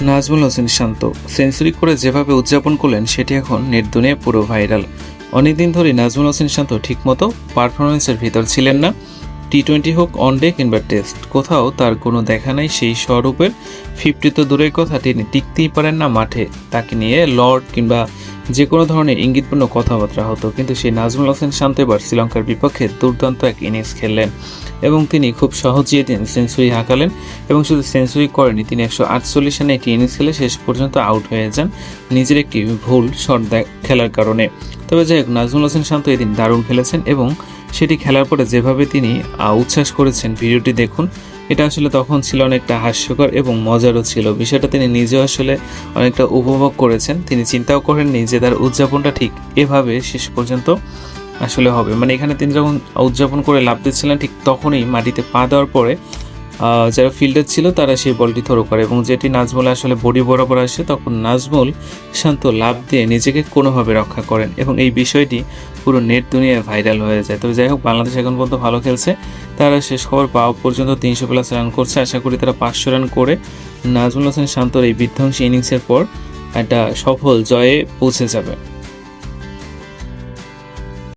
নাজমুল হোসেন শান্ত century করে যেভাবে উদযাপন করলেন সেটি এখন নেট দুনিয়ায় পুরো ভাইরাল। অনেকদিন ধরেই নাজমুল হোসেন শান্ত ঠিকমতো পারফরমেন্সের ভিতর ছিলেন না। টি-20 হোক, ওয়ানডে কিংবা টেস্ট, কোথাও তার কোনো দেখা নাই সেই স্বরূপের। 50 তো দূরের কথা, তিনি টিকতেই পারেন না মাঠে। তাকে নিয়ে লর্ড কিংবা যে কোনো ধরনের ইঙ্গিতপূর্ণ কথাবার্তা হতো, কিন্তু সেই নাজমুল হোসেন শান্ত এবার শ্রীলঙ্কার বিপক্ষে দুর্দান্ত এক ইনিংস খেললেন এবং তিনি খুব সহজেই তিনি সেঞ্চুরি হাঁকালেন। এবং শুধু সেঞ্চুরি করেনি, তিনি 148 রানে একটি ইনিংস খেলে শেষ পর্যন্ত আউট হয়ে যান নিজের একটি ভুল শট খেলার কারণে। তবে যাই হোক, নাজমুল হোসেন শান্ত এদিন দারুণ খেলেছেন এবং সেটি খেলার পরে যেভাবে তিনি উচ্ছ্বাস করেছেন, ভিডিওটি দেখুন। এটা আসলে তখন ছিল অনেকটা হাস্যকর এবং মজারও ছিল। বিষয়টা তিনি নিজেও আসলে অনেকটা উপভোগ করেছেন। তিনি চিন্তাও করেননি যে তার উদযাপনটা ঠিক এভাবে শেষ পর্যন্ত আসলে হবে। মানে এখানে তিনি যখন উদযাপন করে লাফ দিচ্ছিলেন, ঠিক তখনই মাটিতে পা দেওয়ার পরে যারা ফিল্ডার ছিল তারা সেই বলটি থ্রো করে এবং যেটি নাজমুল আসলে বডি বরাবর আসে, তখন নাজমুল শান্ত লাফ দিয়ে নিজেকে কোনোভাবে রক্ষা করেন এবং এই বিষয়টি পুরো নেট দুনিয়ায় ভাইরাল হয়ে যায়। তবে যাই হোক, বাংলাদেশ এখন পর্যন্ত ভালো খেলছে। তারা শেষ খবর পাওয়া পর্যন্ত 300+ রান করছে। আশা করি তারা 500 রান করে নাজমুল হোসেন শান্তর এই বিধ্বংসী ইনিংসের পর একটা সফল জয়ে পৌঁছে যাবে।